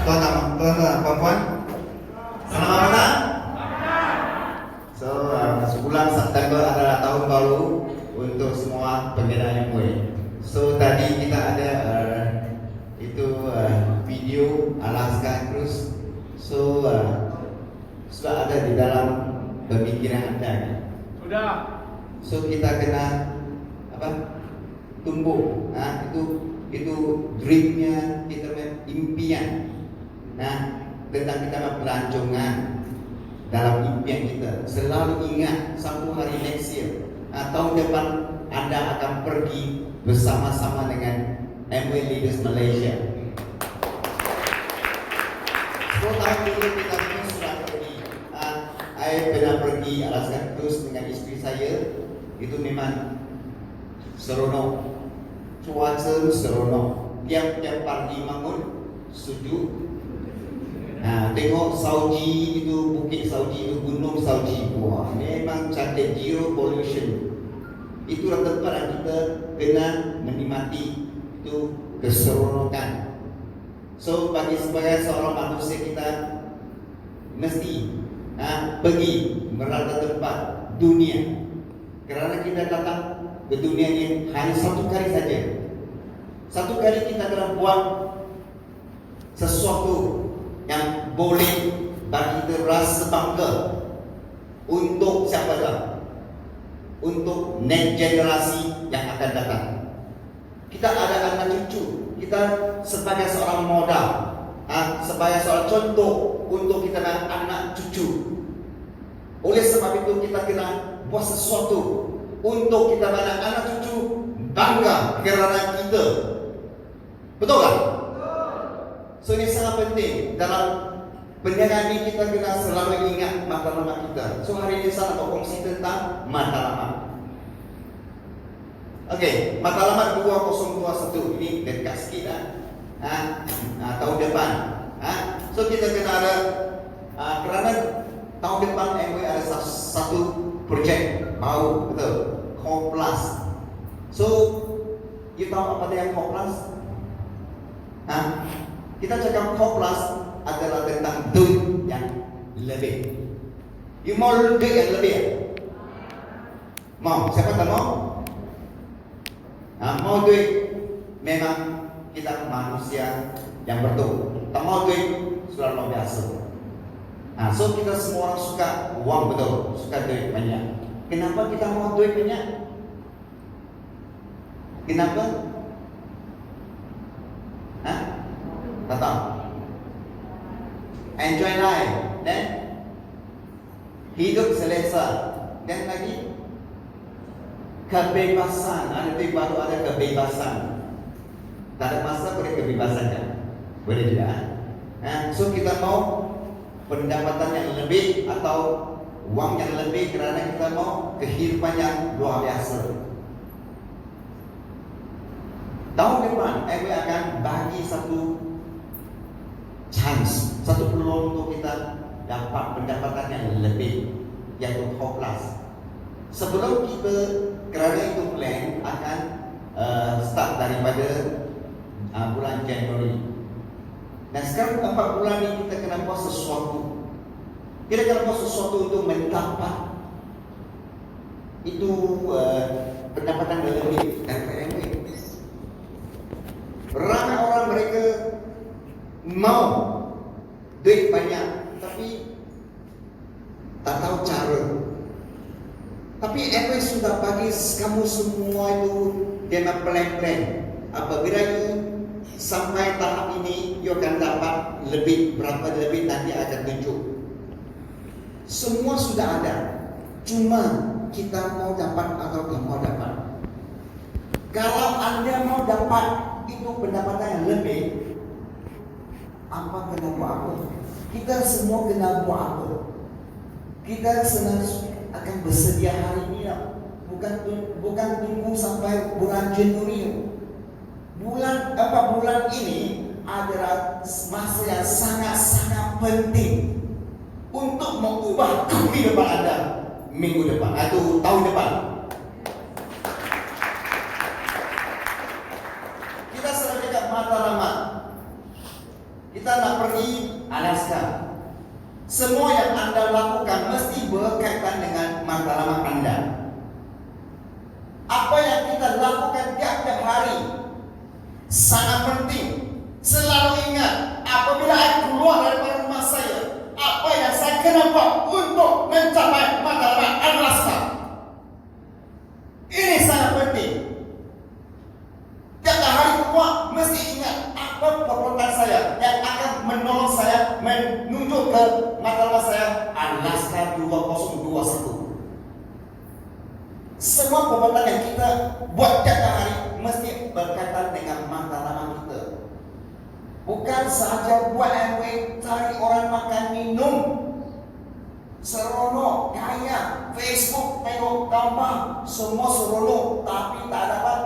Tuan-tuan, puan-puan, selamat datang. So, sebulan September adalah tahun baru untuk semua pembina MOE. So, tadi kita ada video Alaska Cruise. So, sudah ada di dalam pemikiran Anda kan? Sudah. So, kita kena tumbuh. Itu dreamnya kita, impian. Tentang kita pelancongan dalam impian kita. Selalu ingat satu hari next year, tahun depan Anda akan pergi bersama-sama dengan MOE Leaders Malaysia. So, tahun dulu kita sudah pergi. Saya pernah pergi Alaska Cruise dengan istri saya. Itu memang seronok. Cuaca seronok. Tiap-tiap pagi bangun sejuk. Tengok Sauji itu, Bukit Sauji itu, Gunung Sauji. Wah, memang cantik, zero pollution. Itulah tempat yang kita kena menikmati itu keseronokan. So, sebagai seorang manusia kita mesti pergi merata tempat dunia. Kerana kita datang ke dunia ini hanya satu kali saja. Satu kali kita telah buat sesuatu yang boleh bagi kita rasa bangga untuk siapa dah? Untuk next generasi yang akan datang. Kita ada anak cucu. Kita sebagai seorang modal, sebagai seorang contoh untuk kita dan anak cucu. Oleh sebab itu kita kena buat sesuatu untuk kita dan anak cucu bangga kerana kita. Betul tak? So, ini sangat penting. Dalam perniagaan ini kita kena selalu ingat matlamat kita. So, hari ini saya nak berkongsi tentang matlamat. Okey, matlamat 2021 ini dekat sikit tahun depan. So, kita kena ada kerana tahun depan MOE ada satu projek baru, betul, Core Plus. So, you tahu apa dia Core Plus? Kita cakap Core Plus adalah tentang duit yang lebih. You mau duit yang lebih? Mau? Siapa tak mau? Mau duit? Memang kita manusia yang betul. Tak mau duit sudah luar biasa. So kita semua orang suka uang, betul, suka duit banyak. Kenapa kita mau duit banyak? Kenapa? Tak tahu. Enjoy life, dan hidup selesa, dan lagi kebebasan. Ada duit baru, ada kebebasan. Tak ada masa boleh kebebasan kan? Boleh tidak? So kita mau pendapatan yang lebih atau uang yang lebih kerana kita mau kehidupan yang luar biasa. Tahun depan MOE akan bagi satu chance, satu peluang untuk kita dapat pendapatan yang lebih, yaitu Core Plus. Sebelum kita, kerana itu plan akan start daripada bulan Januari. Dan sekarang 4 bulan ini kita kena buat sesuatu. Kita kena buat sesuatu untuk mendapat itu pendapatan yang lebih dari MOE. Ramai orang mereka mau duit banyak, tapi tak tahu cara. Tapi MOE sudah bagi kamu semua itu dengan plan-plan. Apabila you sampai tahap ini, you akan dapat lebih, berapa lebih nanti akan tunjuk. Semua sudah ada, cuma kita mau dapat atau tak mau dapat. Kalau Anda mau dapat itu pendapatan yang lebih, apa kena buat apa? Kita semua kena buat apa? Kita senang akan bersedia hari ini, bukan tunggu sampai bulan Januari. Bulan ini adalah masa yang sangat-sangat penting untuk mengubah kehidupan Anda minggu depan atau tahun depan. Kita selalu cakap matlamat. kita nak pergi Alaska. Semua yang Anda lakukan mesti berkaitan dengan matlamat Anda. Apa yang kita lakukan tiap-tiap hari sangat penting. Selalu ingat, apabila saya keluar dari rumah saya, apa yang saya kena buat untuk mencapai matlamat Alaska. Ini sangat penting. Tiap hari keluar mesti ingat apa perbuatan saya yang akan menolong saya menuju ke matlamat saya Alaska 2021. Semua perbuatan yang kita buat tiap hari mesti berkaitan dengan matlamat kita. Bukan saja buat MW cari orang makan minum, seronok, kaya, Facebook tengok gambar, semua seronok tapi tak dapat.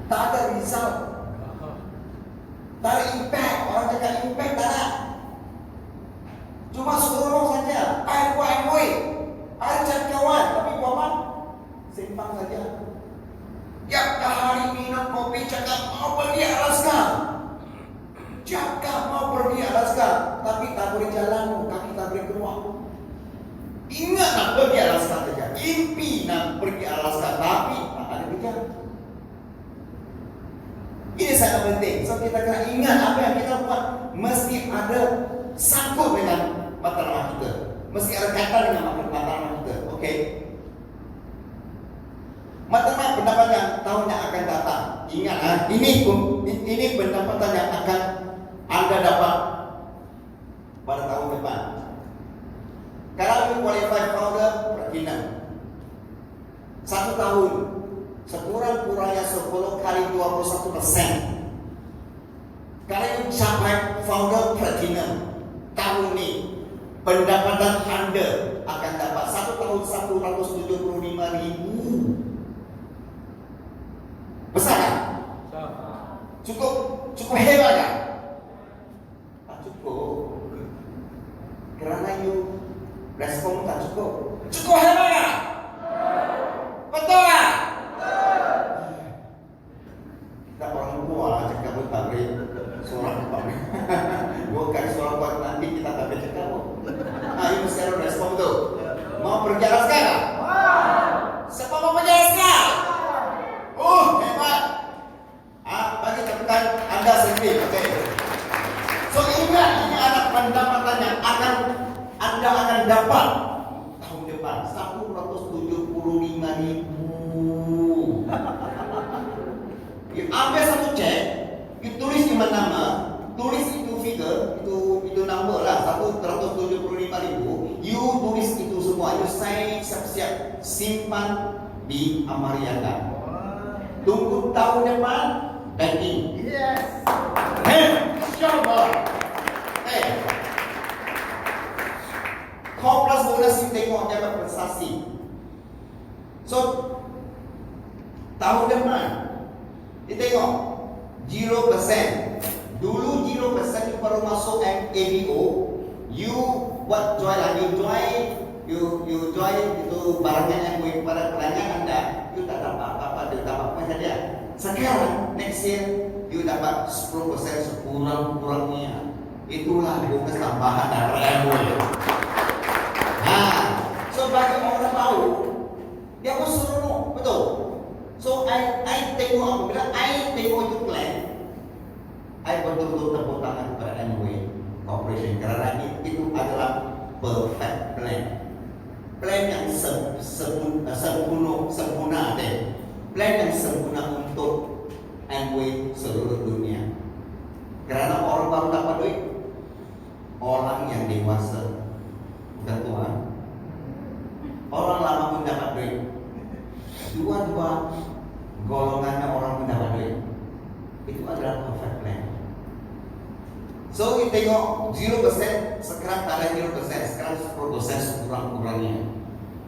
Tak ada result. Tak ada impact. Orang cakap impact tak ada. Cuma seronok saja. Air buat MW, air cari kawan, tapi buat apa? Simpang saja. Tiap hari minum kopi cakap mau pergi Alaska. Cakap mau pergi Alaska, tapi tak boleh jalan, kaki tak boleh keluar. Ingat nak pergi Alaska saja. Impi nak pergi Alaska, tapi tak ada kerja. Ini sangat penting. So kita kena ingat apa yang kita buat mesti ada sangkut dengan matlamat kita. Mesti ada kaitan dengan matlamat kita. Okey. Matlamat pendapatan tahun yang akan datang. Ingat, ini pendapatan yang akan Anda dapat pada tahun depan. Kalau you qualify founder platinum, 1 tahun sekurang-kurangnya 10 kali 21%. Kalau you capai founder platinum tahun ini, pendapatan Anda akan dapat 1 tahun 175,000. Besar kan? Cukup hebat kan? Tak cukup. Kerana you respon tak cukup. Cukup hebat kan? Betul kan? Kita orang tua lah cakap pun tak boleh suara tak boleh. Bukan suara buat nanti kita tak boleh cakap pun. You mesti ada respon tu. Mau pergi Alaska tak? Siapa mau pergi Alaska? Oh, hebat. Bagi tepukan Anda sendiri. Okay. So ingat, ini ada pendapatan yang Anda akan dapat tahun depan 175,000. You ambil satu cek, you tulis di mana, tulis itu figure, itu number lah 175,000. You tulis itu semua, you sign siap-siap simpan di amari Anda. Tunggu tahun depan banking. Yes. Coba. Kau plus bonus you tengok dapat prestasi. So tahun depan kita tengok 0%. Dulu 0% you baru masuk ABO. You buat join lah, you join itu barangan yang kepada pelanggan Anda. You tak dapat apa-apa, you dapat apa saja. Sekarang next year you dapat 10% sekurang-kurangnya. Itulah bonus tambahan dari MW. So bagi orang tahu, dia pun seronok, betul. So I tengok apabila I tengok itu plan, I betul-betul tepuk tangan kepada MW Corporation kerana itu adalah perfect plan. Plan yang sempurna deh. Plan yang sempurna untuk MW seluruh dunia. Kerana orang baru dapat duit, orang yang dewasa, bukan tua. Orang lama pun dapat duit. Dua-dua golongannya orang pun dapat duit. Itu adalah perfect plan. So kita tengok 0%, sekarang tak ada 0%, sekarang 10% sekurang-kurangnya.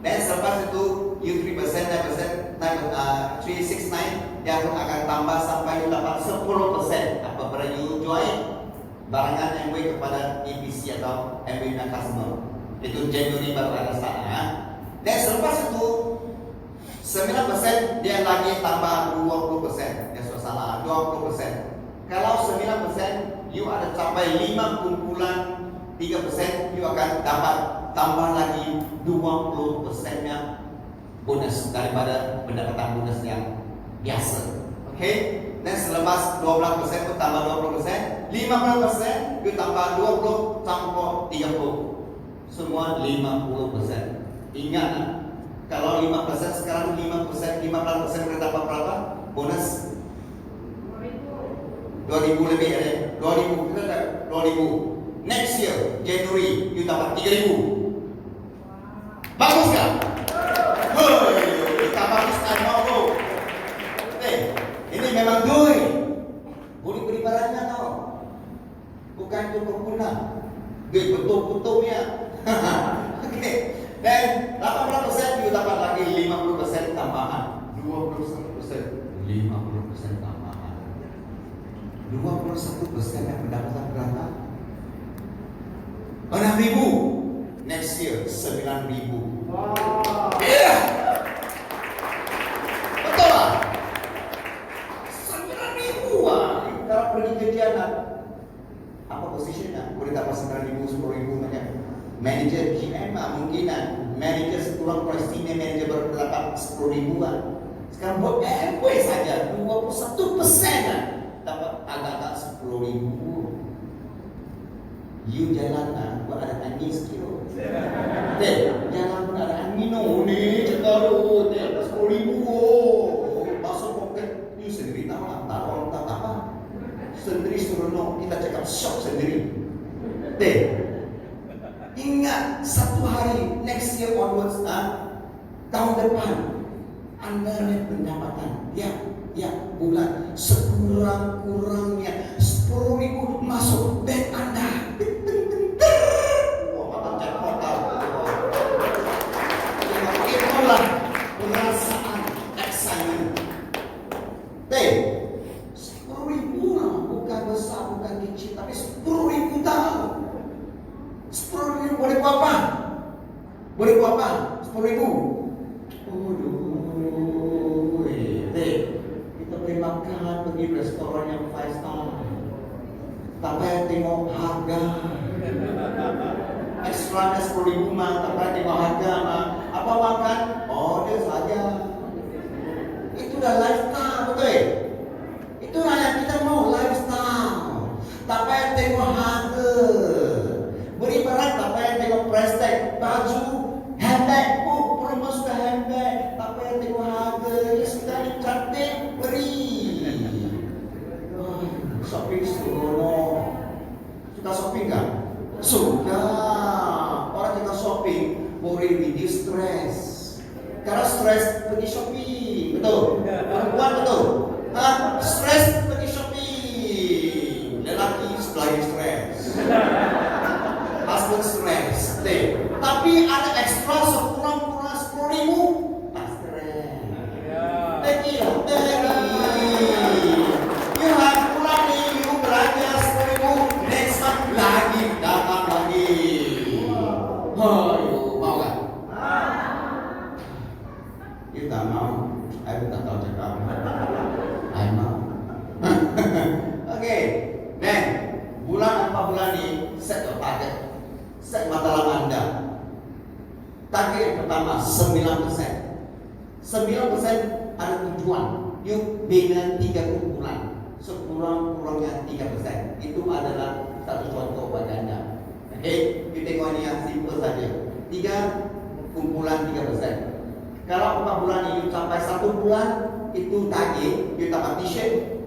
Dan selepas itu you 3%, 369 yang akan tambah sampai dapat 10% apabila you join barangan MW kepada EPC atau MW dan customer. Itu Januari baru ada start. Dan selepas itu 9% dia lagi tambah 20%. Ya sudah salah, 20%. Kalau 9% you ada capai 5 kumpulan 3%, you akan dapat tambah lagi 20%-nya bonus daripada pendapatan bonus yang biasa. Oke? Dan selepas 12% itu tambah 20%, 50% you tambah 20 tambah 30. Semua 50%. Ingat, kalau 5% sekarang 5%, 15% mereka dapat berapa? Bonus 2000 lebih ya. 2000 kita dapat 2000. Next year January you dapat 3000. Bagus kan? Kita bagus kan mau. Ini memang duit. Boleh beli barangnya tau. Bukan untuk guna. Duit betul-betulnya. Oke. Dan 80% you dapat lagi 50% tambahan. 21%, 50% tambahan. 21% yang pendapatan berapa? 6.000. Next year 9.000. Wow. Iya. Betul lah. 9.000 lah. Kalau pergi ke Tiana, apa posisinya? Boleh dapat 9.000, 10.000 macam manager GM mungkinan. Manager sekurang senior manager baru dapat 10.000-an. Sekarang buat MW saja 21% lah. Dapat agak-agak 10.000. You jalan buat ada angin sekilo. Jalan pun ada angin ni cekalo ni 10.000. Masuk poket you sendiri tahu lah. Tak orang tak apa. Sendiri suruh kita cakap shock sendiri. Ingat satu hari next year onwards tahun depan anda lihat pendapatan tiap bulan sekurang-kurangnya 10.000 masuk bank anda. Macam jackpot tau. Itulah perasaan excitement. 10.000 lah, bukan besar, bukan kecil, tapi 10.000 tahu. 10.000 boleh buat apa? Boleh buat apa? 10.000. Kita pergi makan, pergi restoran yang 5 star. Tak payah tengok harga. Extra 10.000 mah, tak payah tengok harga mah. Apa makan? Order saja. Itu dah lifestyle, betul? Itulah yang kita mau, lifestyle. Tak payah tengok harga. Beri barang tak payah tengok price tag. Baju, handbag, perempuan suka handbag. Tak payah tengok harga. Ini sudah cantik, beri. Shopping seronok. Suka shopping kan? Suka. Orang kita shopping boleh reduce stress. Kalau stress pergi shopping, betul? Perempuan betul? Stress pergi shopping. Lelaki lagi stress. Husband stress. Tapi ada ekstra sekurang-kurang 10.000. Tak stress. Teki. You have pulang ni, you belanja 10.000. Next month lagi datang lagi. Mau kan? You tak mau? Aku tak tahu cakap. I mau. Okay. Then bulan 4 bulan ni set your target. Set matalam anda. Target pertama 9%. 9% ada tujuan. You bina 3 kumpulan. Sekurang-kurangnya 3%. Itu adalah satu contoh bagi anda. Okay, you tengok ini yang simple saja. 3 kumpulan 3%. Kalau 4 bulan ini you sampai 1 bulan, itu target, you dapat t-shirt.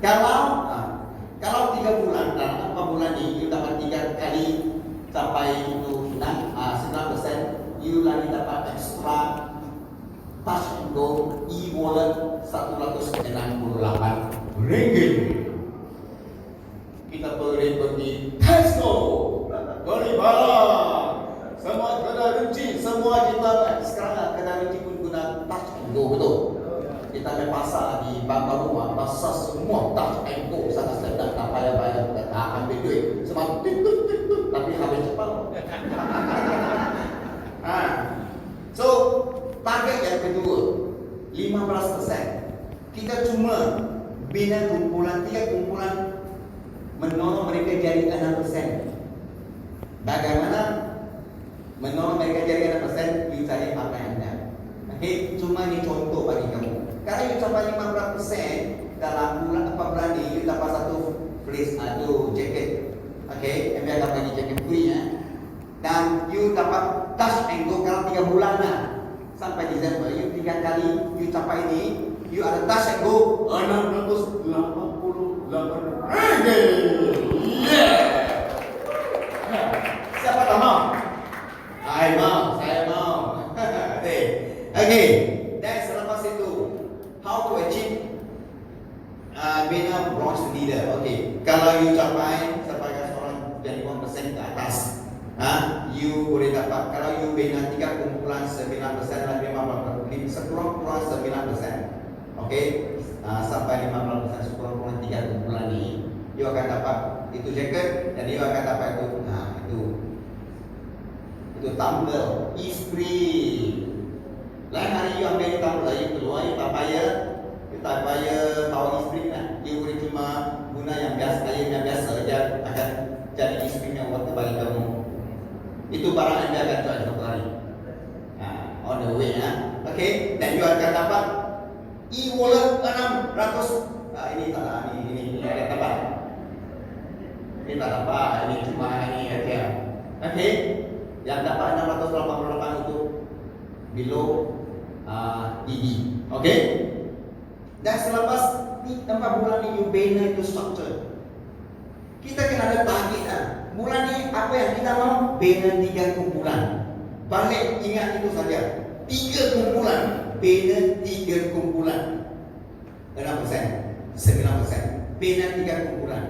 Kalau 3 bulan dalam 4 bulan ini you dapat 3 kali sampai itu 9%, you lagi dapat extra touch and go e-wallet 168 ringgit. Kita pergi Tesco, beli barang, semua kedai runci, semua kita sekarang kedai runci pun guna touch and go, betul? Kita main pasar di Bangka pasar semua touch and go, sangat sedap, tak payah bayar, tak ambil duit, semua tut, tapi habis cepat. 15%. Kita cuma bina kumpulan, 3 kumpulan menolong mereka jadi 6%. Bagaimana menolong mereka jadi 6%? You cari apa Anda. Okay, cuma ini contoh bagi kamu. Kalau you capai 15% dalam bulan ini, you dapat satu fleece atau jacket. Okay, yang biasa bagi jacket free ya. Dan you dapat touch and go kalau 3 bulan lah. Sampai Desember, you 3 kali you capai ini, you ada touch and go 688. Yeah. Siapa tak mau? Saya mau, saya mau. Okay, dan selepas itu, how to achieve bina bronze leader. Okay, kalau you capai sebagai seorang 21% ke atas, you boleh dapat. Kalau you bina 3 kumpulan 9% dan 15%, sekurang-kurang 9%. Okay, sampai 15% sekurang-kurang 3 kumpulan ini, you akan dapat itu jacket dan you akan dapat itu tumbler, istri. Lain hari you ambil tumbler, you keluar, you tak payah bawa istri lah. You boleh cuma guna yang biasa, yang biasa saja akan jadi istrinya waktu bagi kamu. Itu barang Anda akan jual satu hari. On the way ya. Okay, dan you akan dapat e-wallet 600. Ini tak lah, ini ada dapat. Ini tak dapat, ini cuma ini aja. Okay, yang dapat 688 itu below ED. Okay. Dan selepas ni 4 bulan ni you bina itu structure. Kita kena ada target kan. Bulan ni apa yang kita mau? Bina 3 kumpulan. Balik ingat itu saja. 3 kumpulan. Bina 3 kumpulan. 6%, 9%. Bina 3 kumpulan.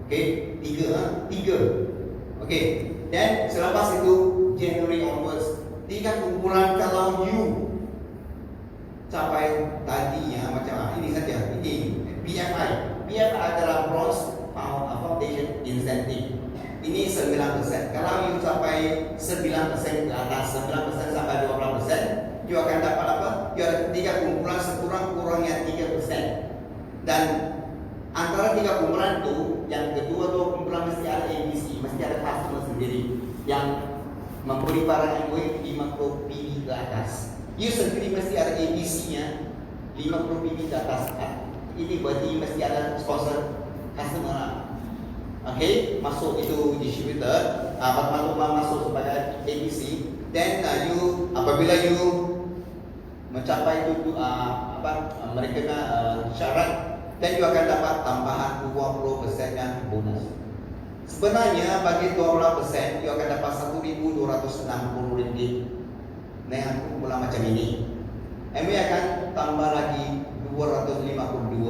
Okey, 3. Okey. Dan selepas itu January onwards 3 kumpulan kalau you capai tadinya macam ini saja. Ini BFI. BFI adalah Bronze Foundation Incentive. Ini 9%. Kalau you capai 9% ke atas, 9% sampai 12%, you akan dapat apa? You ada 3 kumpulan sekurang-kurangnya 3%. Dan antara 3 kumpulan itu, yang kedua 2 kumpulan mesti ada ABC, mesti ada customer sendiri yang memberi barang yang 50 PB ke atas. You sendiri mesti ada ABC-nya 50 PB ke atas. Ini berarti mesti ada sponsor customer. Okay, masuk itu distributor, masuk sebagai ABC. Then you apabila you mencapai itu mereka syarat, dan you akan dapat tambahan 20% bonus. Sebenarnya bagi 12% you akan dapat RM1,260 dengan kumpulan macam ini. MA akan tambah lagi RM252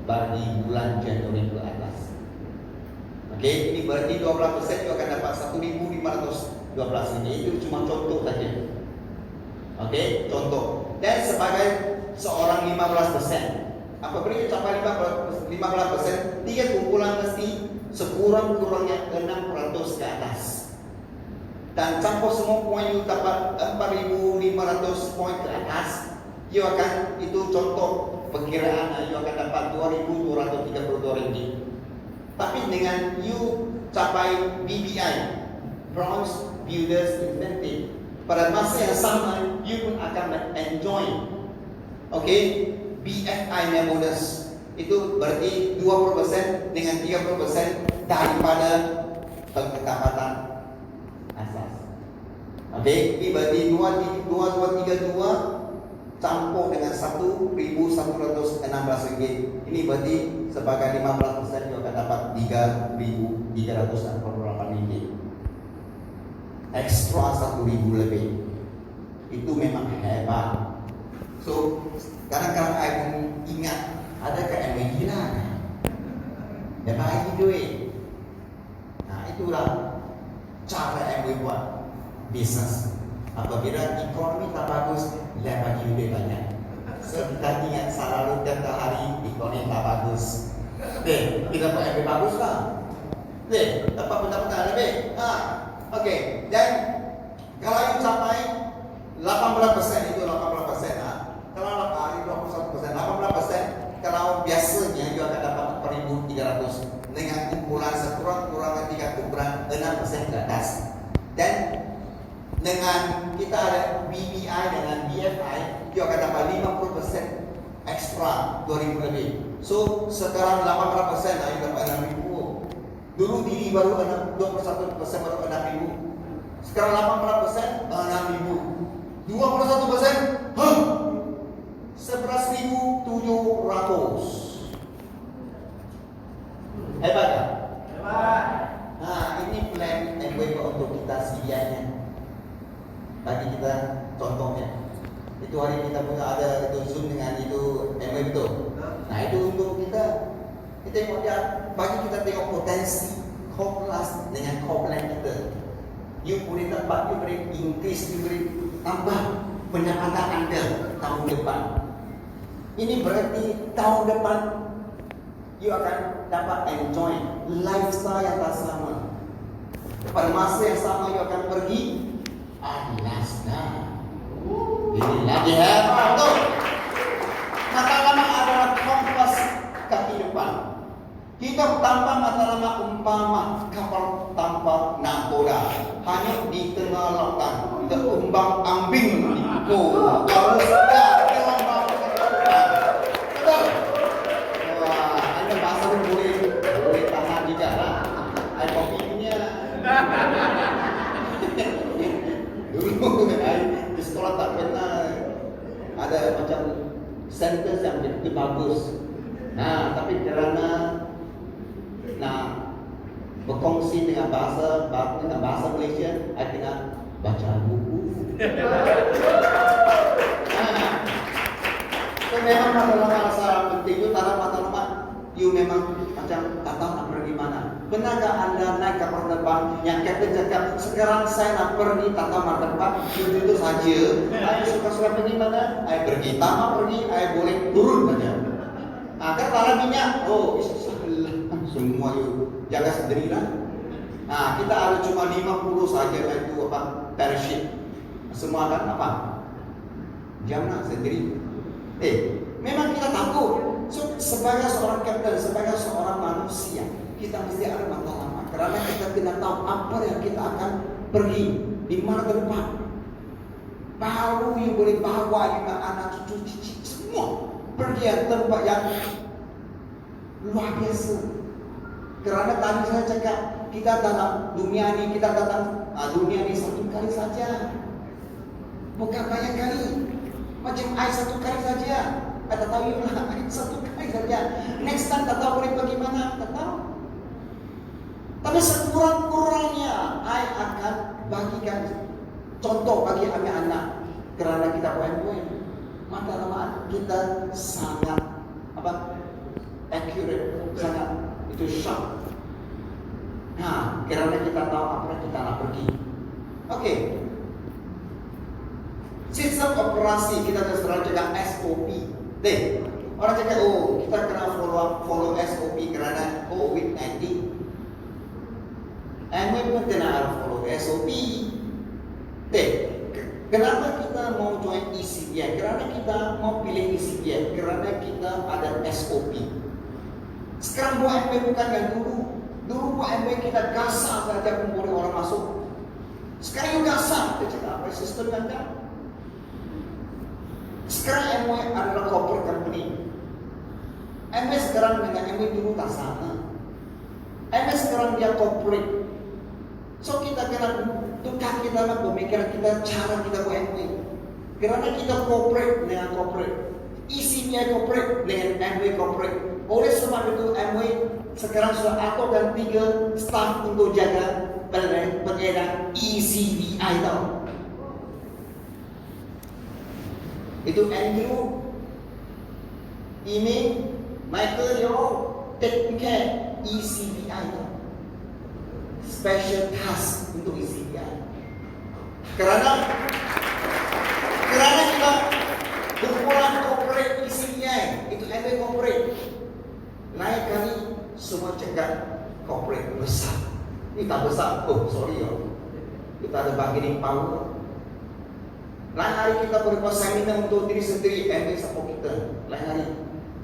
bagi bulan Januari ke atas. Okey, ini berarti 12% you akan dapat RM1,512. Itu cuma contoh saja. Okey, contoh. Dan sebagai seorang 15%, apabila you capai 15%, 3 kumpulan mesti sekurang-kurangnya 6% ke atas. Dan campur semua poin you dapat 4,500 poin ke atas, you akan, itu contoh perkiraan, you akan dapat RM2,232. Tapi dengan you capai BBI, Bronze Builders Incentive, pada masa yang sama you pun akan enjoy BFI bonus. Itu berarti 20% dengan 30% daripada pendapatan asas. Ini berarti 2232 campur dengan RM1,116. Ini berarti sebagai 15% you akan dapat RM3,348. Ekstra RM1,000 lebih. Itu memang hebat. So, kadang-kadang saya ingat, adakah MA hilang? Dia bagi duit. Nah, itulah cara MA buat bisnes. Apabila ekonomi tak bagus, dia bagi duit banyak. So, kita ingat selalu tiap hari ekonomi tak bagus. Kita buat MA bagus lah. Dapat pendapatan lebih. Okey, dan kalau you capai 18%, itu 18%. 2000 lebih. So sekarang 8% ayo dapat 6.000. Dulu diri baru 21% baru 6.000. Sekarang 8% 6.000. 21%, 11.700. Hebat kan? Hebat. Nah, ini plan MWP untuk kita sedianya. Bagi kita contohnya. Itu hari kita punya ada itu Zoom dengan itu MWP itu. Nah, itu untuk kita tengok dia, bagi kita tengok potensi Koplas dengan Koplan kita. You boleh dapat, you boleh increase, you boleh tambah pendapatan anda tahun depan. Ini berarti tahun depan you akan dapat enjoy lifestyle yang tak sama. Pada masa yang sama you akan pergi Alaska. Ini lagi hebat tu. Matlamat adalah kompas kehidupan. Hidup tanpa matlamat umpama kapal tanpa nakoda, hanya di tengah lautan terumbang ambing di pukul. Kalau sedar terumbang kehidupan. Betul. Wah, anda bahasa pun boleh tahan juga lah. Air kopinya. Dulu di sekolah tak pernah ada macam sentence yang begitu bagus. Nah, tapi kerana berkongsi dengan bahasa Malaysia, saya kena baca buku. So memang matlamat rasa penting itu tanah matlamat. You memang macam tak tahu nak pergi mana. Benarkah anda naik kapal terbang yang kapten cakap sekarang saya nak pergi tak tahu mana tempat, itu saja. Saya suka pergi mana? Saya pergi. Tak mau pergi, saya boleh turun saja. Kan tanah minyak, semua you jaga sendirilah. Kita ada cuma 50 saja itu parachute. Semua kan apa? Jangan sendiri. Memang kita takut. So, sebagai seorang kapten, sebagai seorang manusia, kita mesti ada matlamat. Kerana kita tidak tahu apa yang kita akan pergi di mana ke depan. Baru you boleh bawa juga anak cucu cicit semua pergi ke tempat yang luar biasa. Kerana tadi saya cakap kita datang dunia ni, kita datang dunia ni satu kali saja, bukan banyak kali. Macam air satu kali saja. Tak tahu you lah, air satu kali saja. Next time tak tahu boleh pergi mana, tak tahu. Tapi sekurang-kurangnya I akan bagikan contoh bagi anak-anak. Kerana kita poin-poin, matlamat kita sangat accurate, sangat itu sharp. Kerana kita tahu apa yang kita nak pergi. Okey. Sistem operasi kita selalu cakap SOP. Orang cakap kita kena follow SOP kerana COVID-19. We pun kena follow SOP. Kenapa kita mau join ECPN? Kerana kita mau pilih ECPN. Kerana kita ada SOP. Sekarang buat MW bukan yang dulu. Dulu buat MW kita gasah saja pun boleh orang masuk. Sekarang you gasah. Kita cakap apa sistem anda? Sekarang MW adalah corporate company. MW sekarang dengan MW dulu tak sama. MW sekarang dia corporate. So kita kena tukar kita lah pemikiran kita, cara kita buat MW. Kerana kita corporate dengan corporate, ECPN corporate dengan MW corporate. Oleh sebab itu MW sekarang sudah aturkan 3 staff untuk jaga pengedar ECBI tau. Itu Andrew, Amy, Michael, you take care ECBI tau. Special task untuk ECBI. Kerana kita kumpulan corporate ECBI, itu MW corporate. Lain kali semua cakap corporate besar. Ini tak besar. Sorry kita ada bargaining power. Lain hari kita boleh buat seminar untuk diri sendiri, MW support kita. Lain hari.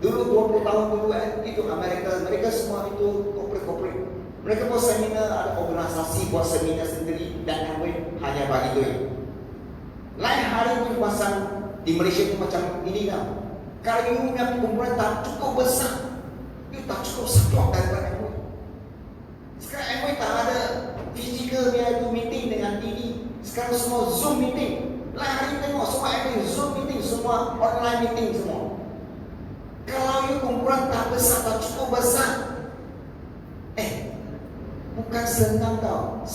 Dulu 20 tahun dulu itu mereka semua itu corporate. Mereka buat seminar, ada organisasi buat seminar sendiri dan MW hanya bagi duit. Lain hari pun pasang di Malaysia pun macam ini kan. Kalau you punya kumpulan tak cukup besar, you tak cukup support daripada MOE. Sekarang MOE tak ada physical itu meeting dengan TV. Sekarang semua Zoom meeting. Lari tengok semua MOE Zoom meeting, semua online meeting semua. Kalau you kumpulan tak besar, tak cukup besar, bukan senang tau.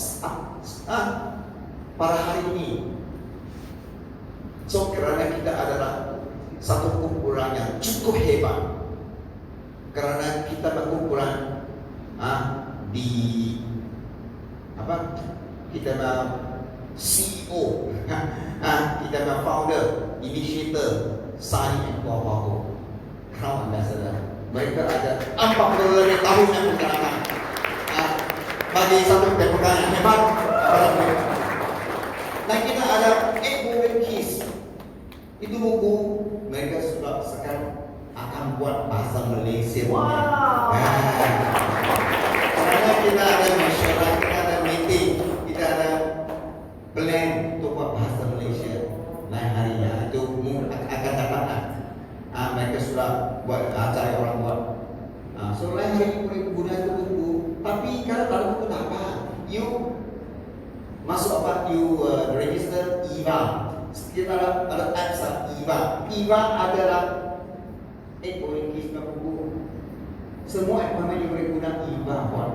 Pada hari ini. So kerana kita adalah satu kumpulan yang cukup hebat, kerana kita berkumpulan di kita CEO, kita founder, initiator, Sani and Kuala Crown Ambassador. Mereka ada 40 lebih tahun yang pengalaman. Bagi satu peperangan yang hebat pada mereka. Dan kita ada 8 Golden Keys. Itu buku mereka sudah sekarang akan buat bahasa Malaysia. Wow. Karena kita ada masyarakat, kita ada meeting, kita ada plan untuk buat bahasa Malaysia. Lain harinya itu akan dapat. Mereka sudah buat acara orang buat. So lain hari boleh guna itu buku. Tapi kalau tak ada buku tak apa. You masuk you register IVA. Kita ada apps IVA. IVA adalah boleh kisah buku. Semua ekonomi yang boleh guna IVA buat.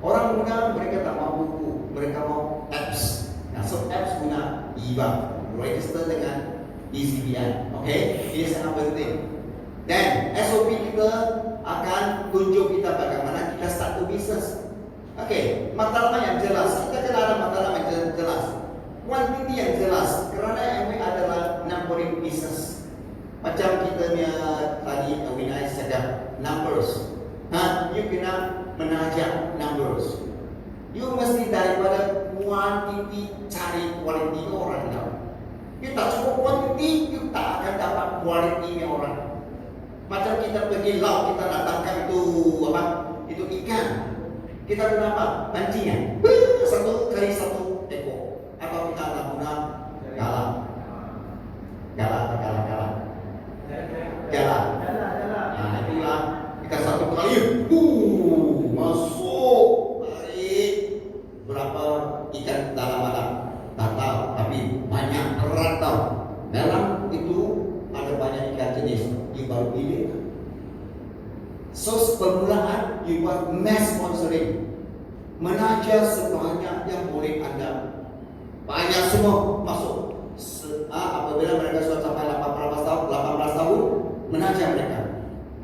Orang guna mereka tak mau buku, mereka mau apps. So apps guna IVA. Register dengan ECBN. Okay, ini sangat penting. Dan SOP kita akan tunjuk kita bagaimana kita start to business. Okay, matlamat yang jelas. Kita kena ada matlamat yang jelas. Kuantiti yang jelas. Kerana MOE adalah numbering business. Macam kita punya tadi Winai cakap numbers. You kena menajak numbers. You mesti daripada kuantiti cari kualiti orang. You tak cukup kuantiti, you tak akan dapat kualitinya orang. Macam kita pergi laut, kita nak tangkap itu Itu ikan. Kita guna apa? Pancingan. Satu kali satu ekor. Atau kita nak guna galah. Itulah kita satu kali. Masuk. Tarik. Berapa ikan dalam alam? Tak tahu. Tapi banyak kerat tahu. Dalam itu ada banyak ikan jenis. You baru pilih. So permulaan you buat mass sponsoring. Menaja sebanyak yang boleh anda. Banyak semua masuk. Apabila mereka sudah sampai 18 tahun, menaja mereka.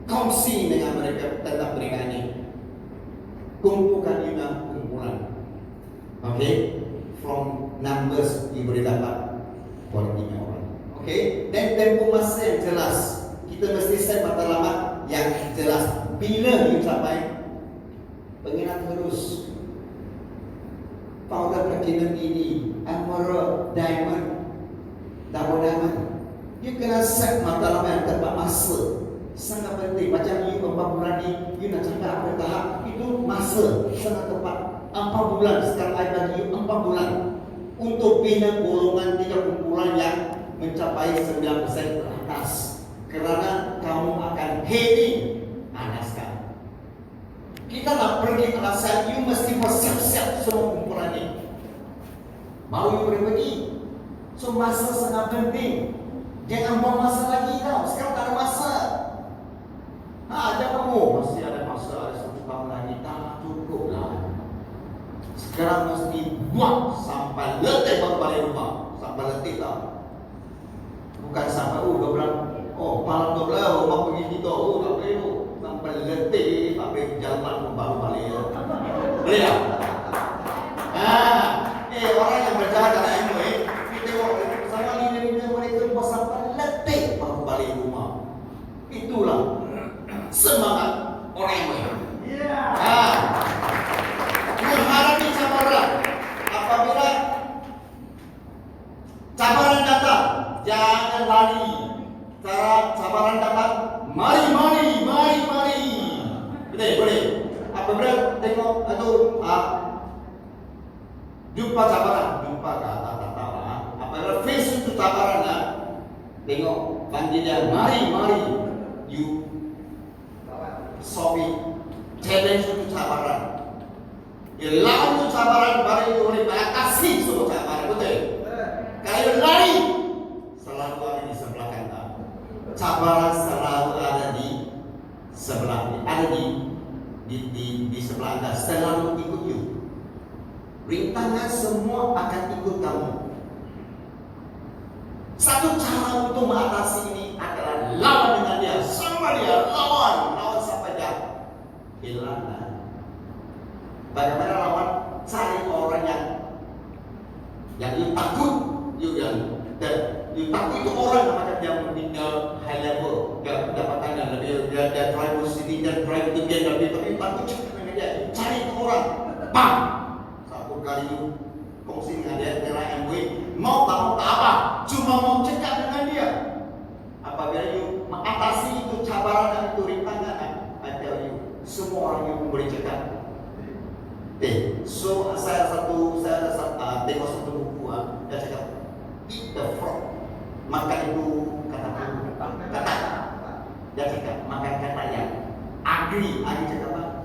Kongsi dengan mereka tentang mereka ini. Kumpulkan lima kumpulan. Okay, from numbers you boleh dapat kualitinya orang. Okay, dan tempoh masa yang jelas. Kita mesti set matlamat yang jelas. Bila you sampai pengingat terus. Founder Platinum ini, Emerald, Diamond, Double Diamond. You kena set matlamat yang tepat masa. Sangat penting. Macam you 4 bulan ni, you nak cakap apa tahap, itu masa sangat tepat. 4 bulan. Sekarang I bagi you 4 bulan untuk bina golongan 3 kumpulan yang mencapai 9% teratas. Kerana kamu akan heading sekarang. Kita nak pergi alasan you mesti bersiap-siap semua kumpulan ini. Mau you boleh pergi. So masa sangat penting. Jangan buang masa lagi tau. Sekarang tak ada masa. Jangan masih ada masa, ada 1 tahun lagi. Tak cukup lah. Sekarang mesti buat sampai letih baru balik rumah. Sampai letih tau. Bukan sampai beberapa. Malam 12 rumah pergi kita. Tak boleh tu. Sampai letih, tak boleh jalan pun baru balik. Boleh tak? Orang yang berjalan dalam MOE, kita tengok sama leader-leader mereka buat sampai letih baru balik rumah. Itulah semangat orang MOE. Menghadapi cabaran. Apabila cabaran datang, jangan lari. Cara cabaran datang, mari. Boleh. Apabila tengok jumpa cabaran, jumpa tak tahu. Apabila face itu cabaran Tengok panggil dia, mari, you solve it. Challenge itu cabaran. You lawan itu cabaran, baru you boleh mengatasi semua cabaran, betul? Kalau lari, selalu ada di sebelah kanan. Cabaran selalu ada di sebelah, ada di sebelah Anda, selalu ikut you. Rintangan semua akan ikut kamu. Satu cara untuk mengatasi ini adalah lawan dengan dia, sama dia, lawan sampai dia hilang. Bagaimana lawan? Cari orang yang you takut, you takut itu orang macam dia meninggal high level, dia pendapatannya lebih, dia drive city, dia drive itu dia lebih, tapi takut cakap dengan dia, cari itu orang, bang, satu kali you kongsi dengan dia, dia mau tak apa, cuma mau cakap dengan dia. Apabila you mengatasi itu cabaran dan itu rintangan, I tell you, semua orang yang boleh cakap. So saya tengok satu buku, dia cakap eat the frog, makan itu kata. Dia cakap makan kata yang agree cakap apa?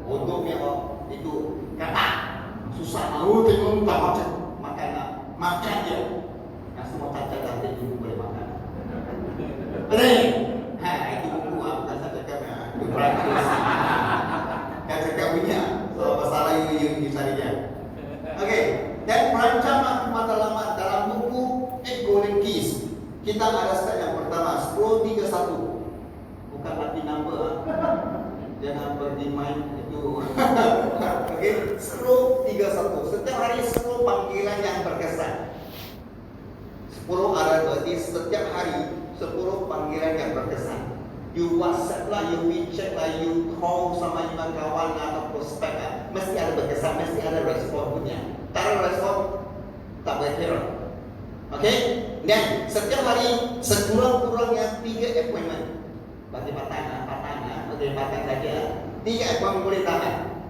Untuk yang itu kata susah mau tengok tak makan dia. Yang semua cacat itu boleh makan. Itu buku bukan saya cakap itu practice. Yang cakap punya masalah yang dicarinya. Okey, dan merancang matlamat dalam buku Golden Keys. Kita ada step yang pertama, scroll 31. Bukan arti number. Jangan pergi main itu. Okey, scroll 31. Setiap hari 10 panggilan yang berkesan. 10 ada berarti setiap hari 10 panggilan yang berkesan. You WhatsApp lah, you WeChat lah, you call sama kawan atau prospek lah. Mesti ada berkesan, mesti ada respon punya. Tak ada respon, tak boleh kira. Okey? Dan setiap hari sekurang-kurangnya 3 appointment. Bagi patang saja 3 appointment boleh tahan.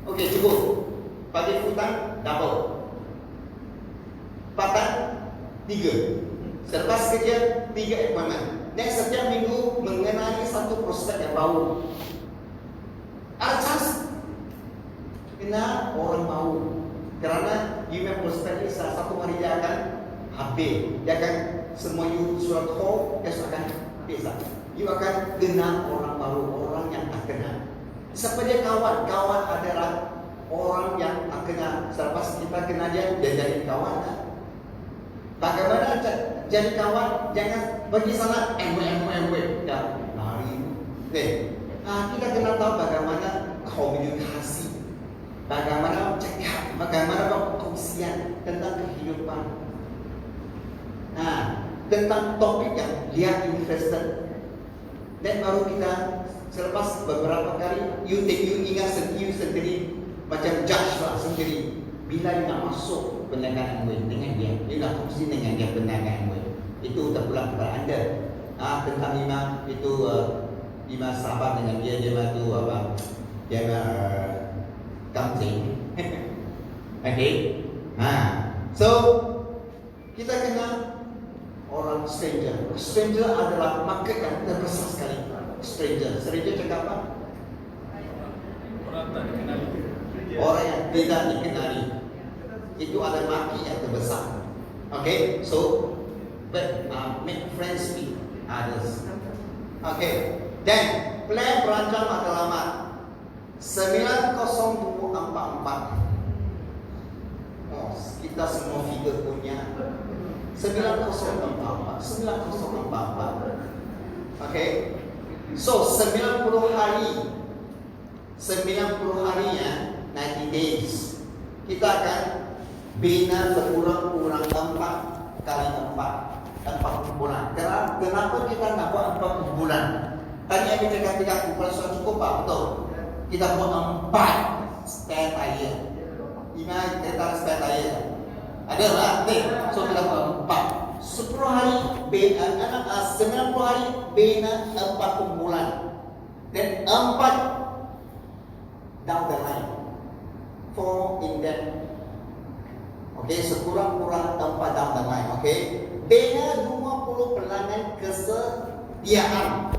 Okey, cukup. Bagi hutang double. Patang 3. Selepas kerja 3 appointment. Dan setiap minggu mengenali satu prospek yang baru. Ada chance kena orang baru. Kerana email prospek ini salah satu hari dia akan habis. Dia akan semua you surat call, dia akan habis. You akan kenal orang baru, orang yang tak kenal. Seperti kawan adalah orang yang tak kenal. Selepas kita kenal dia jadi kawan. Bagaimana jadi kawan? Jangan pergi sana dah lari. Kita kena tahu bagaimana komunikasi, bagaimana cakap, bagaimana perkongsian tentang kehidupan. Tentang topik yang dia interested. Dan baru kita selepas beberapa kali you ingat sendiri macam judge lah sendiri. Bila you nak masuk perniagaan dengan dia, you nak kongsi dengan dia perniagaan itu terpulang kepada anda. Tentang imam itu imam sahabat dengan dia tu apa? Dia kancing. Okay. So kita kenal orang stranger. Stranger adalah market yang terbesar sekali. Stranger cakap apa? Orang tak dikenali. Orang yang tidak dikenali. Itu ada market yang terbesar. Okay, so make friends with others. Okay, dan plan perancang matlamat 9044. Kita semua figure punya 9044. Okay, so 90 hari 90 90 days. Kita akan bina sekurang-kurang 4 kali 4 bulan. Kenapa kita nak buat 4 bulan? Tadi yang kita katakan bukan cukup Pak, betul? Kita buat 4 spare tire. 5 kereta spare tire. Ada lah, so kita buat 4. 10 hari bina 90 hari bina 4 bulan. Dan 4 down the line. 4 in that Okey, sekurang-kurang tempat dan lain. Okey, bina 20 pelanggan kesediaan.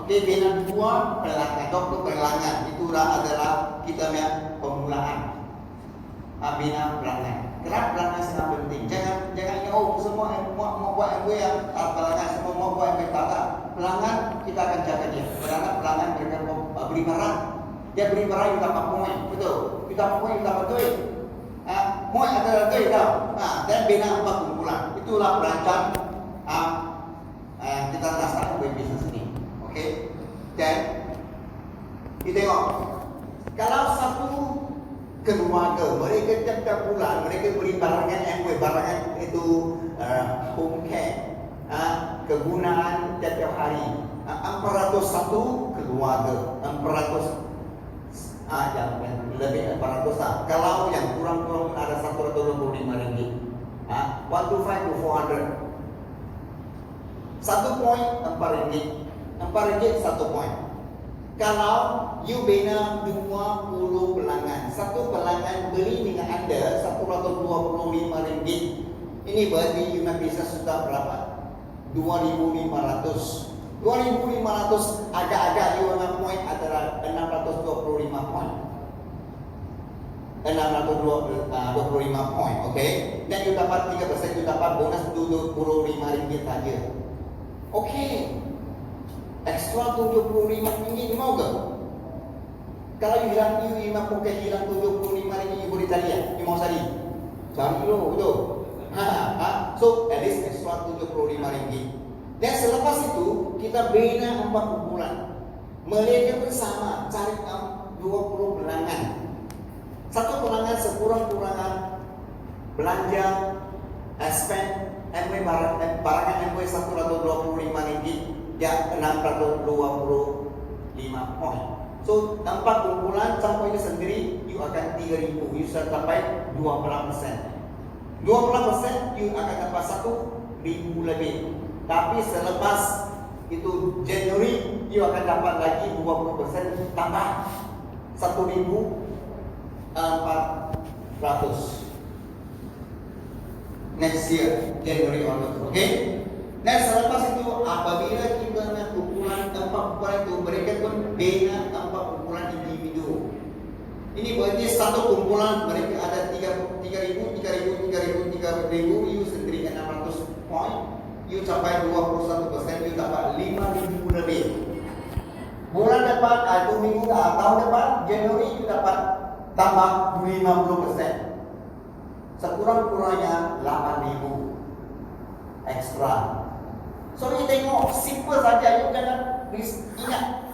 Okey, bina 2 pelanggan, 20 pelanggan. Itulah adalah kita punya permulaan. Bina pelanggan. Kenapa pelanggan sangat penting? Jangan semua mau buat MW yang pelanggan, semua mau buat MW tak. Pelanggan kita akan jaga dia. Kerana pelanggan mereka mau beli barang. Dia beli barang kita dapat poin, betul? Kita poin kita dapat duit. Poin adalah duit tau. Dan bina 4 kumpulan. Itulah perancang kita nak start bisnes ini. Okey. Dan kita tengok kalau satu keluarga mereka setiap bulan mereka beli barangan MW, barangan itu home care, kegunaan setiap hari, 401 keluarga, 400 yang lebih 400 lah. Kalau yang kurang-kurang ada 125 ringgit, 125 to 400, 1 poin 4 ringgit, 4 ringgit 1 poin. Kalau you bina 20 pelanggan, satu pelanggan beli dengan anda 125 ringgit, ini berarti you nak bisa sudah berapa? 2,500. 2,500 agak-agak you nak poin adalah 625 poin. 625 poin, okey? Dan you dapat 3%, you dapat bonus 25 ringgit saja. Okey. Ekstra 75 ringgit mau ke? Kalau you hilang, you imam poket hilang 75 ringgit, you boleh cari ya? You mau cari? Cari dulu, betul? So, at least ekstra 75 ringgit. Dan selepas itu, kita bina 4 kumpulan. Mereka bersama cari 20 pelanggan. Satu pelanggan sekurang-kurangnya belanja, spend, barangan MW 125 ringgit. Ya 625 poin. So 4 kumpulan sampai ini sendiri you akan 3,000. You sudah sampai 12%. 12% you akan dapat 1,000 lebih. Tapi selepas itu Januari you akan dapat lagi 20% tambah 1,400. Next year January onwards, okay? Dan selepas itu apabila kita nak kumpulan 4 kumpulan itu, mereka pun bina 4 kumpulan individu. Ini berarti satu kumpulan mereka ada 3,000, you sendiri 600 poin, you capai 21%, you dapat 5,000 lebih. Bulan depan, tahun depan, Januari you dapat tambah 50%. Sekurang-kurangnya 8,000 ekstra. So you tengok simple saja, you jangan ingat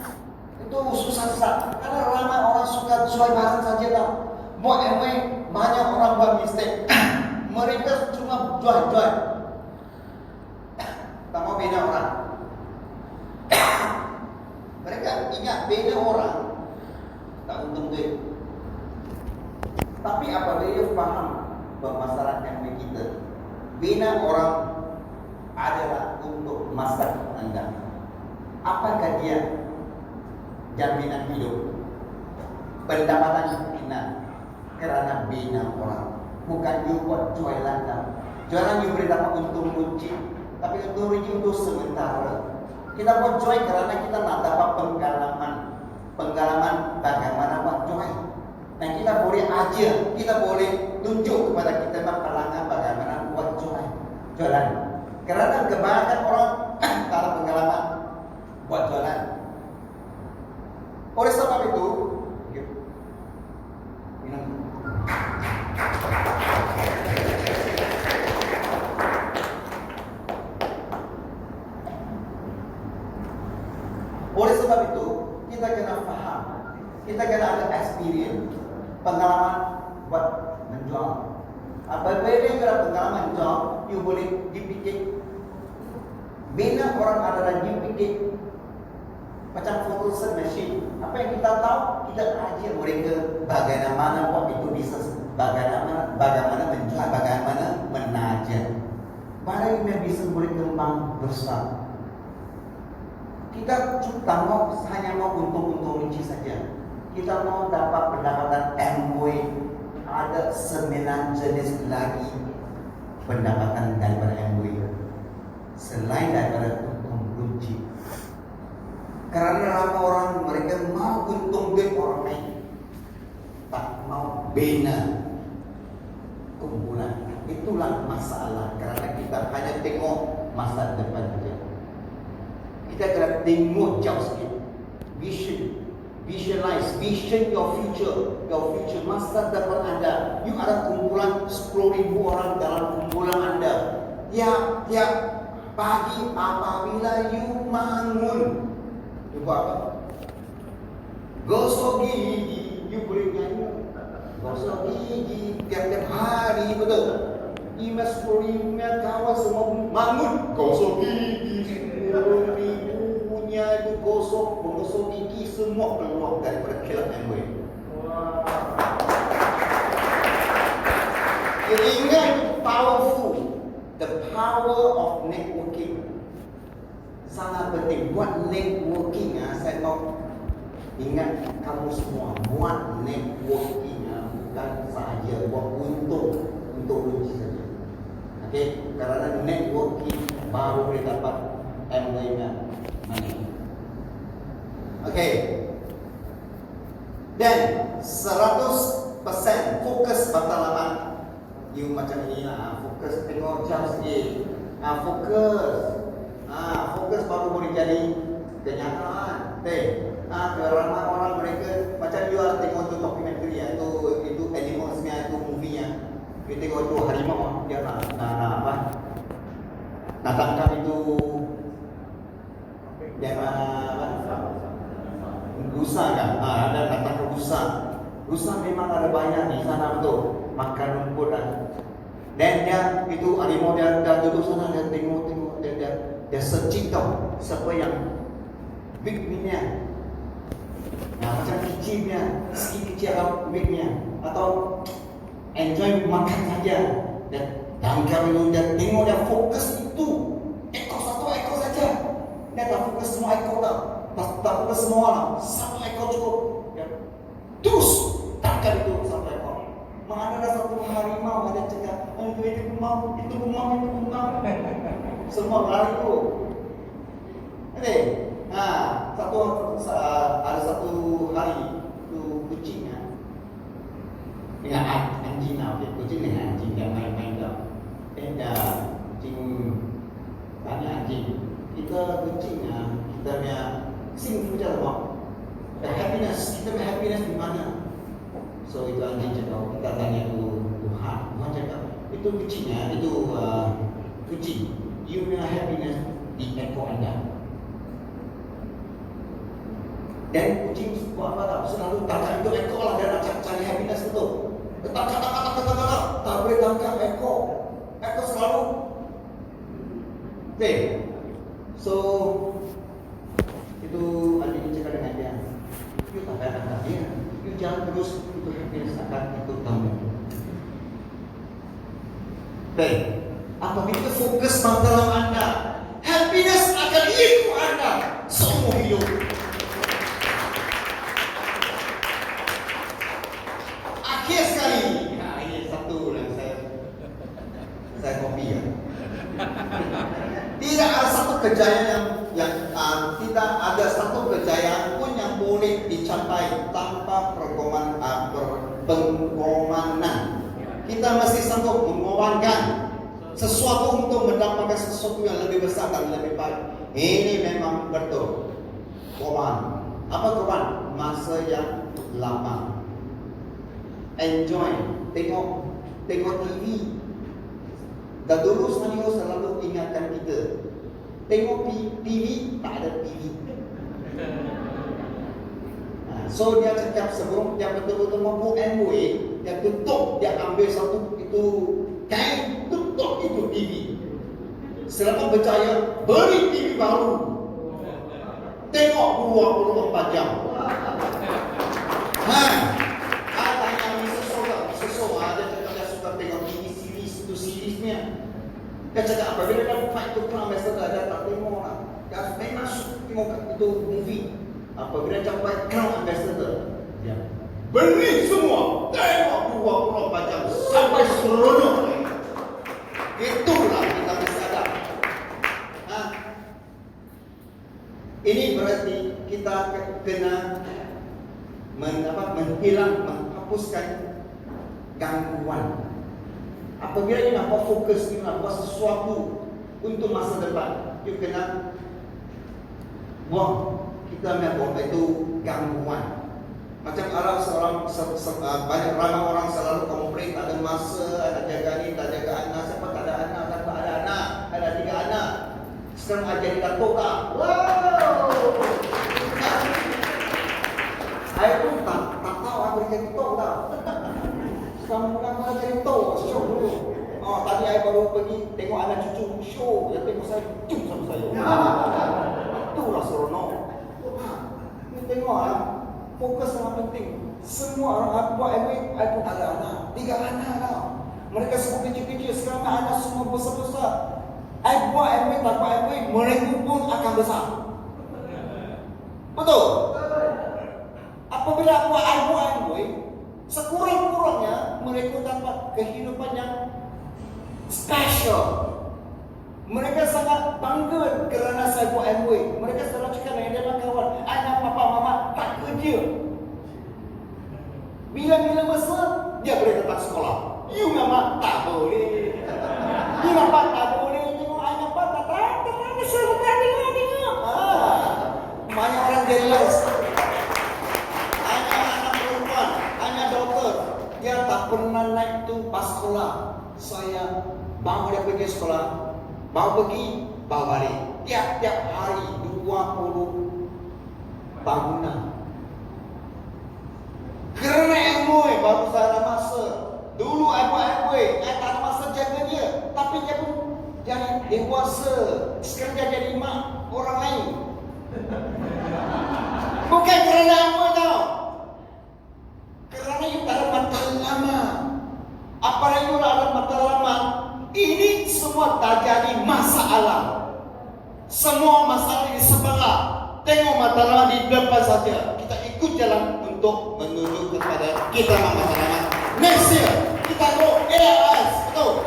itu susah-susah. Karena ramai orang suka jual barang saja tau. Buat MW banyak orang buat mistake. Mereka cuma jual. Tak mau bina orang. Mereka ingat bina orang tak untung duit. Tapi apabila dia faham masalah MW kita, bina orang adalah untuk masa anda. Apakah dia jaminan hidup, pendapatan bina kerana bina orang, bukan you buat jualan. Jualan you boleh dapat untung kunci, tapi untung kunci itu sementara. Kita buat jual kerana kita nak dapat pengalaman bagaimana buat jual. Dan kita boleh ajar, kita boleh tunjuk kepada kita pelanggan bagaimana buat jualan. Kerana kebanyakan orang tak ada pengalaman buat jualan. Oleh sebab itu, minum. Oleh sebab itu, kita kena faham, kita kena ada experience, pengalaman buat menjual. Apabila kita pengalaman jual, you boleh dipikir. Bina orang adalah dipikir macam photosynthesis machine. Apa yang kita tahu, kita ajar mereka bagaimana buat itu bisnes, bagaimana menjual, bagaimana menajar. Barang yang bisa boleh kembang besar. Kita hanya mau untung-untung rinci saja. Kita mau dapat pendapatan MW ada 9 jenis lagi pendapatan daripada MOE selain daripada untung blue chip. Kerana ramai orang mereka mau untung duit orang lain, tak mau bina kumpulan. Itulah masalah, kerana kita hanya tengok masa depan saja. Kita kena tengok jauh sikit. Visualize, vision your future, masa depan anda. You ada kumpulan 10,000 orang dalam kumpulan anda. Tiap pagi apabila you bangun, you buat apa? Gosok gigi, you boleh nyanyi. Gosok gigi tiap-tiap hari, betul? 10,000 kawan semua bangun, gosok gigi. 10,000 punya itu gosok gigi semua keluar daripada kelab MOE. Ingat powerful, the power of networking sangat penting. Buat networking, saya mau ingat kamu semua, buat networking bukan sahaja buat untuk uji saja. Okey, kerana networking baru boleh dapat MOE money. Okey. Dan 100% fokus matlamat. You macam ni lah, fokus tengok jam sikit. Fokus baru boleh jadi kenyataan. Kerana orang mereka macam you ada tengok tu dokumentari itu animalsnya, itu movie-nya. You tengok tu harimau dia nak apa? Nak tangkap itu dia rusa kan? Ada datang ke rusa. Rusa memang ada banyak di sana, betul. Makan rumput dan dia itu harimau dia duduk sana, dia tengok dia searching tau siapa yang big punya. Macam kecilnya, sikit kecil atau bignya, atau enjoy makan saja. Dan tangkap itu, dia tengok, dia fokus itu ekor satu ekor saja. Dia tak fokus semua ekor tau. Tak fokus semua lah. Satu ekor cukup. Ya. Terus tangkap itu satu ekor. Mana ada satu harimau ada cakap, itu kumau. Semua lari tu. Ada satu hari tu kucingnya dengan anjing kucing dengan anjing dia main-main tau. Kucing tanya anjing, kita kucingnya kita punya sing macam apa? Happiness, kita punya happiness di mana? So itu anjing cakap, kita tanya Tuhan cakap, itu kucingnya, itu kucing, you punya happiness di ekor anda. Dan kucing buat apa tak? Selalu tangkap itu ekor lah, dia nak cari happiness betul. Tangkap, tak boleh tangkap ekor. Ekor selalu. Okay. So itu adik cakap dengan dia, you tak payah tangkap dia. You jangan terus itu happiness akan itu kamu. Okay. Apabila fokus dalam anda, happiness akan ikut anda seumur hidup. Akhir sekali, ini satu yang saya kopi ya. Tidak ada satu kejayaan yang tidak ada satu kejayaan pun yang boleh dicapai tanpa pengorbanan. Kita mesti sanggup mengorbankan sesuatu untuk mendapatkan sesuatu yang lebih besar dan lebih baik. Ini memang betul. Korban. Apa korban? Masa yang lama. Enjoy, tengok TV. Dan dulu saya selalu ingatkan kita, tengok TV, tak ada TV. So dia cakap sebelum dia betul-betul mampu MOE, dia tutup, dia ambil satu itu kain, tutup itu TV. Selepas berjaya, beli TV baru. Tengok 24 jam. Dia cakap apabila dia fight tu Crown Ambassador, dia tak tengok lah. Dia memang tengok itu movie. Apabila dia capai Crown Ambassador, dia beli semua. Tengok 24 jam sampai seronok. Itulah kita bisa ada. Nah, ini berarti kita kena menghapuskan gangguan. Apabila ini nampak fokus, ini nampak sesuatu untuk masa depan, you kena buang. Kita memang itu gangguan. Macam banyak ramai orang selalu komplain tak ada masa, ada jaga ni, tak jaga anak, siapa tak ada anak, siapa ada anak, ada 3 anak. Sekarang ajar kita toka. Wow. Saya pun tak tahu aku jadi tok dah. Sekarang orang ajar tok, show dulu. Oh, tadi saya baru pergi tengok anak cucu show, dia tengok saya cum sama saya. Itulah seronok. Ni tengok fokus sangat penting. Semua orang aku buat MA, saya pun tak ada anak. 3 anak dah. Mereka semua kecil-kecil, sekarang anak semua besar-besar. Saya buat MA, tak buat MA, mereka pun akan besar. Betul? Apabila buat MA, sekurang-kurangnya mereka dapat kehidupan yang special. Mereka sangat bangga kerana saya buat MA. Mereka selalu cakap dengan dia kawan, anak papa mama tak kerja. Bila besar, dia boleh tetap sekolah. You mama tak boleh. You mama tak boleh. Tengok anak papa tak suruh tengok. Banyak orang jealous. Anak perempuan, anak doktor, dia tak pernah naik tu pas sekolah. Saya bawa dia pergi sekolah, bawa pergi, bawa balik. Tiap-tiap hari 20 bangunan. Kerana MOE baru saya ada masa. Dulu saya buat MOE, saya tak ada masa jaga dia. Tapi dia pun jadi dewasa. Sekarang dia jadi mak orang lain. Bukan kerana MOE tau. Kerana itu ada matlamat lama. Apalagi kalau ada matlamat, ini semua terjadi masalah. Semua masalah di sebelah. Tengok matlamat di depan saja. Kita ikut jalan untuk menuju kepada kita matlamat. Next year kita go ALS. Betul.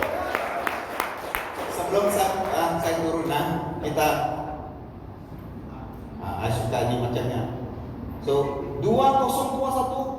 Sebelum saya turun, kita suka ni macamnya. So 2021